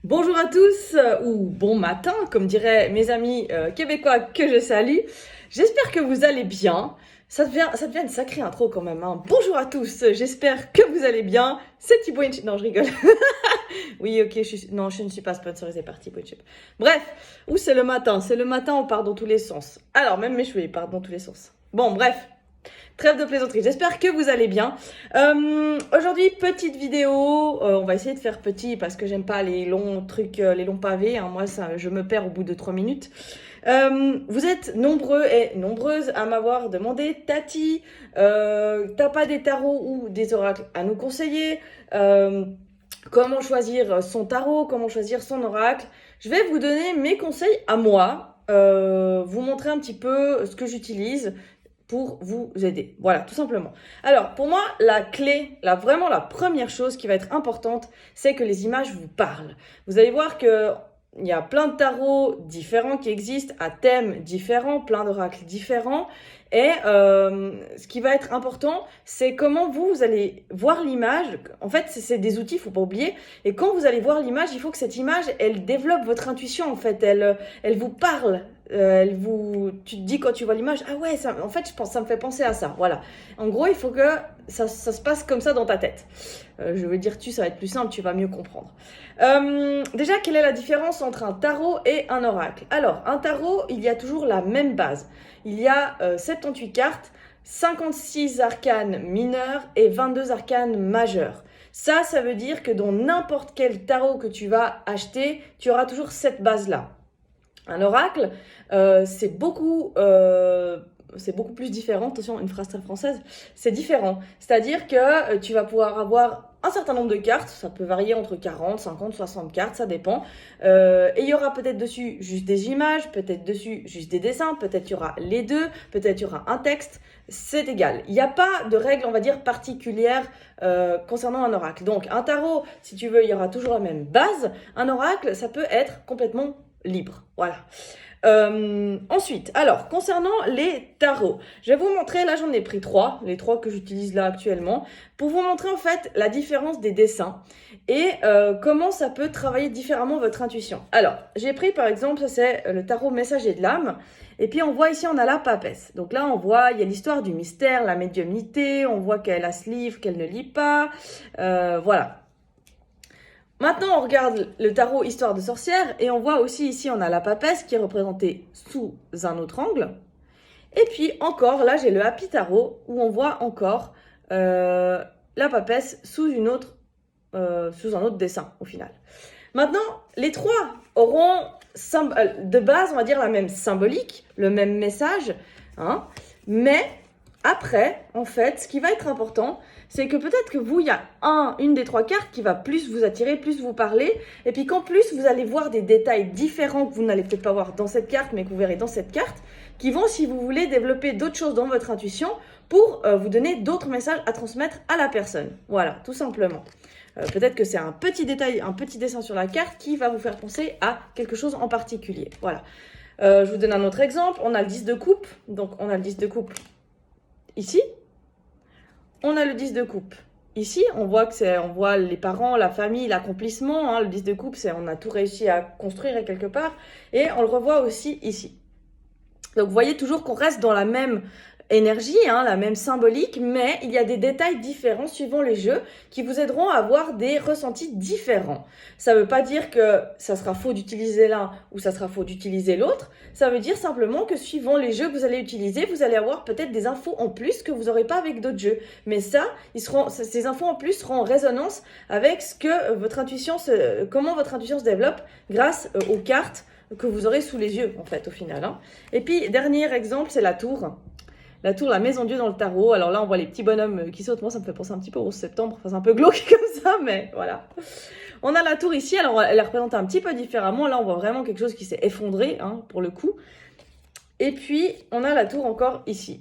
Bonjour à tous, ou bon matin, comme diraient mes amis québécois que je salue. J'espère que vous allez bien. Ça devient une sacrée intro quand même, hein. Bonjour à tous, j'espère que vous allez bien. C'est Thibaut Inchip. Non, je rigole. Oui, ok, non, je ne suis pas sponsorisée par Thibaut Inchip. Bref, c'est le matin. C'est le matin, on part dans tous les sens. Alors, même mes cheveux, ils partent dans tous les sens. Bon, bref. Trêve de plaisanterie, j'espère que vous allez bien. Aujourd'hui, petite vidéo, on va essayer de faire petit parce que j'aime pas les longs trucs, les longs pavés, hein. Moi, ça, je me perds au bout de 3 minutes. Vous êtes nombreux et nombreuses à m'avoir demandé, Tati, t'as pas des tarots ou des oracles à nous conseiller? Comment choisir son tarot, comment choisir son oracle? Je vais vous donner mes conseils à moi, vous montrer un petit peu ce que j'utilise pour vous aider. Voilà, tout simplement. Alors, pour moi, la clé, vraiment la première chose qui va être importante, c'est que les images vous parlent. Vous allez voir que il y a plein de tarots différents qui existent, à thèmes différents, plein d'oracles différents. Et ce qui va être important, c'est comment vous allez voir l'image. En fait, c'est des outils, il ne faut pas oublier. Et quand vous allez voir l'image, il faut que cette image, elle développe votre intuition, en fait. Elle vous parle. Tu te dis quand tu vois l'image, ah ouais, en fait, je pense, ça me fait penser à ça. Voilà. En gros, il faut que ça se passe comme ça dans ta tête. Je veux dire, ça va être plus simple, tu vas mieux comprendre. Déjà, quelle est la différence entre un tarot et un oracle? Alors, un tarot, il y a toujours la même base. Il y a 78 cartes, 56 arcanes mineurs et 22 arcanes majeurs. Ça veut dire que dans n'importe quel tarot que tu vas acheter, tu auras toujours cette base-là. Un oracle, c'est beaucoup plus différent. Attention, une phrase très française. C'est différent. C'est-à-dire que tu vas pouvoir avoir un certain nombre de cartes. Ça peut varier entre 40, 50, 60 cartes, ça dépend. Et il y aura peut-être dessus juste des images, peut-être dessus juste des dessins, peut-être il y aura les deux, peut-être il y aura un texte. C'est égal. Il n'y a pas de règle, on va dire, particulière concernant un oracle. Donc, un tarot, si tu veux, il y aura toujours la même base. Un oracle, ça peut être complètement libre. Voilà. Ensuite, alors, concernant les tarots, je vais vous montrer, là j'en ai pris 3, les 3 que j'utilise là actuellement, pour vous montrer en fait la différence des dessins et comment ça peut travailler différemment votre intuition. Alors, j'ai pris par exemple, ça c'est le tarot messager de l'âme, et puis on voit ici, on a la papesse. Donc là, on voit, il y a l'histoire du mystère, la médiumnité, on voit qu'elle a ce livre, qu'elle ne lit pas, voilà. Maintenant, on regarde le tarot Histoire de sorcière et on voit aussi ici, on a la papesse qui est représentée sous un autre angle. Et puis encore, là, j'ai le Happy Tarot où on voit encore la papesse sous un autre dessin au final. Maintenant, les trois auront de base, on va dire, la même symbolique, le même message, hein, mais après, en fait, ce qui va être important, c'est que peut-être que vous, il y a une des 3 cartes qui va plus vous attirer, plus vous parler, et puis qu'en plus, vous allez voir des détails différents que vous n'allez peut-être pas voir dans cette carte, mais que vous verrez dans cette carte, qui vont, si vous voulez, développer d'autres choses dans votre intuition pour vous donner d'autres messages à transmettre à la personne. Voilà, tout simplement. Peut-être que c'est un petit détail, un petit dessin sur la carte qui va vous faire penser à quelque chose en particulier. Voilà. Je vous donne un autre exemple. On a le 10 de coupe. Donc, on a le 10 de coupe ici. On a le 10 de coupe. Ici, on voit les parents, la famille, l'accomplissement. Hein. Le 10 de coupe, on a tout réussi à construire quelque part. Et on le revoit aussi ici. Donc, vous voyez toujours qu'on reste dans la même énergie, hein, la même symbolique, mais il y a des détails différents suivant les jeux qui vous aideront à avoir des ressentis différents. Ça ne veut pas dire que ça sera faux d'utiliser l'un ou ça sera faux d'utiliser l'autre. Ça veut dire simplement que suivant les jeux que vous allez utiliser, vous allez avoir peut-être des infos en plus que vous n'aurez pas avec d'autres jeux. Mais ces infos en plus seront en résonance avec comment votre intuition se développe grâce aux cartes que vous aurez sous les yeux, en fait, au final. Hein. Et puis, dernier exemple, c'est la tour. La tour, la maison Dieu dans le tarot. Alors là, on voit les petits bonhommes qui sautent. Moi, ça me fait penser un petit peu au 11 septembre. Enfin, c'est un peu glauque comme ça, mais voilà. On a la tour ici. Alors, elle est représentée un petit peu différemment. Là, on voit vraiment quelque chose qui s'est effondré, hein, pour le coup. Et puis, on a la tour encore ici.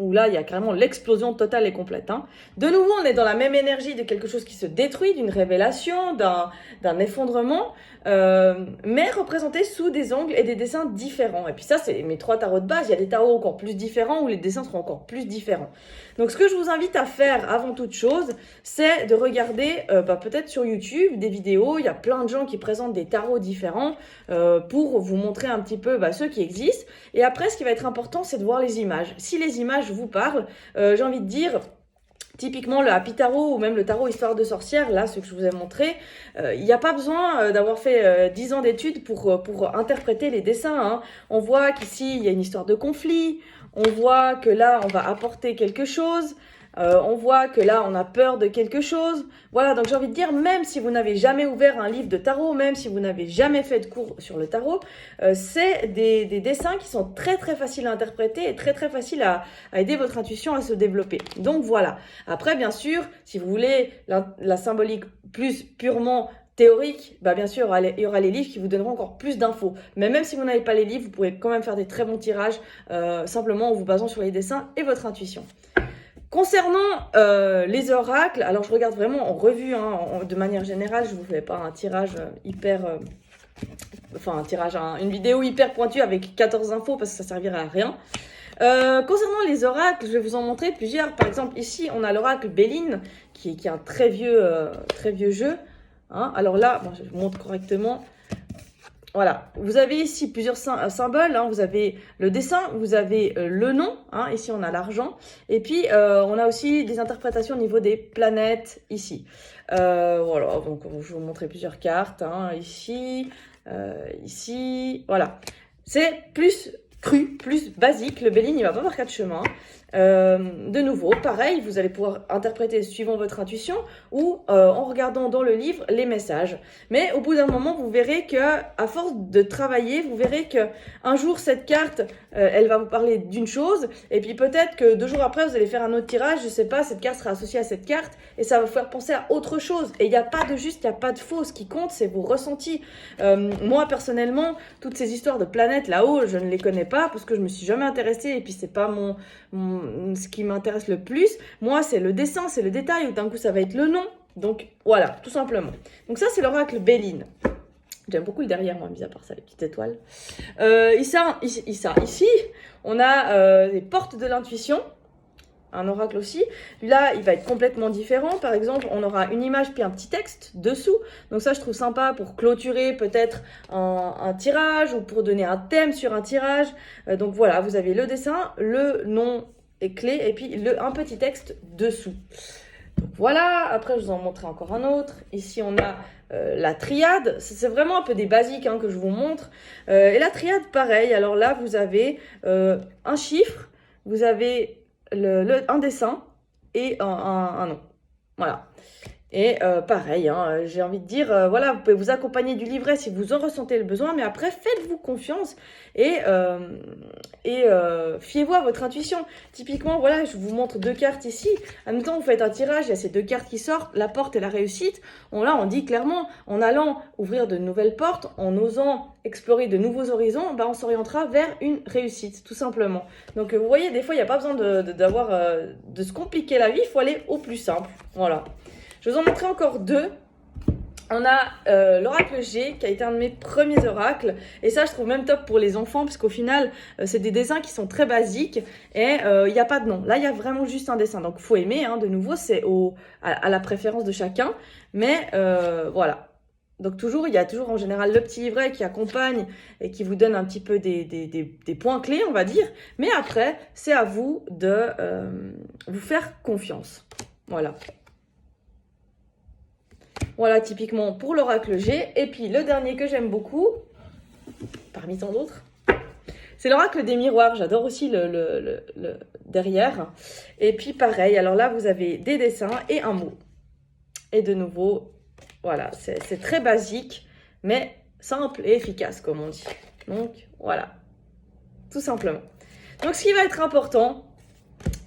où là, il y a carrément l'explosion totale et complète. Hein. De nouveau, on est dans la même énergie de quelque chose qui se détruit, d'une révélation, d'un effondrement, mais représenté sous des angles et des dessins différents. Et puis ça, c'est mes 3 tarots de base. Il y a des tarots encore plus différents où les dessins seront encore plus différents. Donc, ce que je vous invite à faire avant toute chose, c'est de regarder peut-être sur YouTube des vidéos. Il y a plein de gens qui présentent des tarots différents pour vous montrer un petit peu ceux qui existent. Et après, ce qui va être important, c'est de voir les images. Si les images vous parlent, j'ai envie de dire, typiquement le Happy Tarot ou même le tarot Histoire de sorcière, là, ce que je vous ai montré, il n'y a pas besoin d'avoir fait 10 ans d'études pour interpréter les dessins. Hein. On voit qu'ici, il y a une histoire de conflit. On voit que là, on va apporter quelque chose. On voit que là, on a peur de quelque chose. Voilà, donc j'ai envie de dire, même si vous n'avez jamais ouvert un livre de tarot, même si vous n'avez jamais fait de cours sur le tarot, c'est des dessins qui sont très très faciles à interpréter et très très faciles à aider votre intuition à se développer. Donc voilà. Après, bien sûr, si vous voulez la symbolique plus purement théorique, bien sûr, il y aura les livres qui vous donneront encore plus d'infos. Mais même si vous n'avez pas les livres, vous pourrez quand même faire des très bons tirages, simplement en vous basant sur les dessins et votre intuition. Concernant les oracles, alors je regarde vraiment en revue, hein, de manière générale, je ne vous fais pas un tirage une vidéo hyper pointue avec 14 infos parce que ça servirait à rien. Concernant les oracles, je vais vous en montrer plusieurs. Par exemple, ici, on a l'oracle Béline, qui est un très vieux jeu. Hein. Alors là, je vous montre correctement. Voilà, vous avez ici plusieurs symboles, hein. Vous avez le dessin, vous avez le nom, hein. Ici on a l'argent, et puis on a aussi des interprétations au niveau des planètes ici. Voilà, donc je vais vous montrer plusieurs cartes, hein. Ici, voilà. C'est plus cru, plus basique, le Béline, il va pas par 4 chemins. De nouveau, pareil, vous allez pouvoir interpréter suivant votre intuition ou en regardant dans le livre les messages. Mais au bout d'un moment, vous verrez que, à force de travailler, vous verrez que un jour cette carte, elle va vous parler d'une chose, et puis peut-être que 2 jours après, vous allez faire un autre tirage. Je sais pas, cette carte sera associée à cette carte et ça va vous faire penser à autre chose. Et il n'y a pas de juste, il n'y a pas de faux. Ce qui compte, c'est vos ressentis. Moi personnellement, toutes ces histoires de planètes là-haut, je ne les connais pas parce que je me suis jamais intéressée et puis c'est pas ce qui m'intéresse le plus. Moi, c'est le dessin, c'est le détail, ou d'un coup, ça va être le nom. Donc, voilà, tout simplement. Donc ça, c'est l'oracle Béline. J'aime beaucoup le derrière, moi, mis à part ça, les petites étoiles. Ici, on a les portes de l'intuition. Un oracle aussi. Là, il va être complètement différent. Par exemple, on aura une image puis un petit texte dessous. Donc ça, je trouve sympa pour clôturer peut-être un tirage ou pour donner un thème sur un tirage. Donc voilà, vous avez le dessin, le nom et clé et puis un petit texte dessous. Donc voilà, après je vous en montrerai encore un autre. Ici on a la triade, c'est vraiment un peu des basiques que je vous montre. Et la triade pareil, alors là vous avez un chiffre, vous avez un dessin et un nom. Voilà. Et pareil, j'ai envie de dire, voilà, vous pouvez vous accompagner du livret si vous en ressentez le besoin, mais après, faites-vous confiance et fiez-vous à votre intuition. Typiquement, voilà, je vous montre 2 cartes ici. En même temps, vous faites un tirage, il y a ces 2 cartes qui sortent, la porte et la réussite. Là, on dit clairement, en allant ouvrir de nouvelles portes, en osant explorer de nouveaux horizons, on s'orientera vers une réussite, tout simplement. Donc, vous voyez, des fois, il n'y a pas besoin de se compliquer la vie, il faut aller au plus simple. Voilà. Je vais vous en montrer encore 2. On a l'oracle G qui a été un de mes premiers oracles. Et ça, je trouve même top pour les enfants parce qu'au final, c'est des dessins qui sont très basiques et il n'y a pas de nom. Là, il y a vraiment juste un dessin. Donc, il faut aimer. De nouveau, c'est à la préférence de chacun. Mais voilà. Donc, il y a toujours en général le petit livret qui accompagne et qui vous donne un petit peu des points clés, on va dire. Mais après, c'est à vous de vous faire confiance. Voilà. Voilà, typiquement pour l'oracle G. Et puis, le dernier que j'aime beaucoup, parmi tant d'autres, c'est l'oracle des miroirs. J'adore aussi le derrière. Et puis, pareil, alors là, vous avez des dessins et un mot. Et de nouveau, voilà, c'est très basique, mais simple et efficace, comme on dit. Donc, voilà, tout simplement. Donc, ce qui va être important,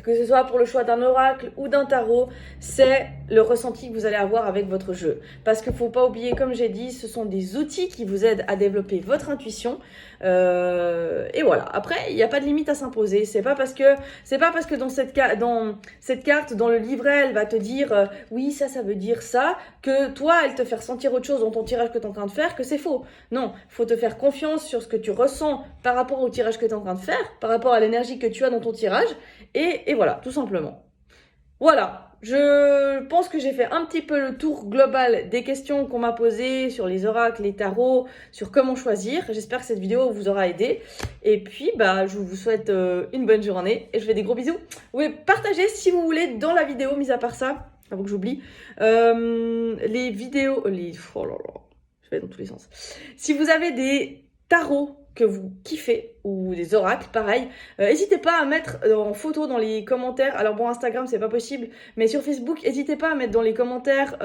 que ce soit pour le choix d'un oracle ou d'un tarot, c'est le ressenti que vous allez avoir avec votre jeu. Parce qu'il ne faut pas oublier, comme j'ai dit, ce sont des outils qui vous aident à développer votre intuition. Et voilà. Après, il n'y a pas de limite à s'imposer. C'est pas parce que dans cette carte, dans le livret, elle va te dire oui, ça veut dire ça, que toi, elle te fait ressentir autre chose dans ton tirage que tu es en train de faire, que c'est faux. Non, il faut te faire confiance sur ce que tu ressens par rapport au tirage que tu es en train de faire, par rapport à l'énergie que tu as dans ton tirage. Et voilà, tout simplement. Voilà, je pense que j'ai fait un petit peu le tour global des questions qu'on m'a posées sur les oracles, les tarots, sur comment choisir. J'espère que cette vidéo vous aura aidé. Et puis, je vous souhaite une bonne journée et je fais des gros bisous. Vous pouvez partager si vous voulez dans la vidéo, mis à part ça, avant que j'oublie, les vidéos... Oh là là, je vais dans tous les sens. Si vous avez des tarots que vous kiffez, ou des oracles, pareil. N'hésitez pas à mettre en photo dans les commentaires. Alors bon, Instagram, c'est pas possible, mais sur Facebook, n'hésitez pas à mettre dans les commentaires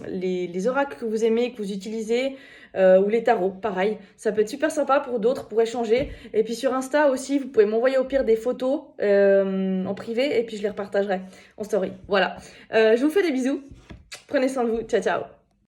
les oracles que vous aimez, que vous utilisez, ou les tarots, pareil. Ça peut être super sympa pour d'autres, pour échanger. Et puis sur Insta aussi, vous pouvez m'envoyer au pire des photos en privé, et puis je les repartagerai en story. Voilà. Je vous fais des bisous. Prenez soin de vous. Ciao, ciao.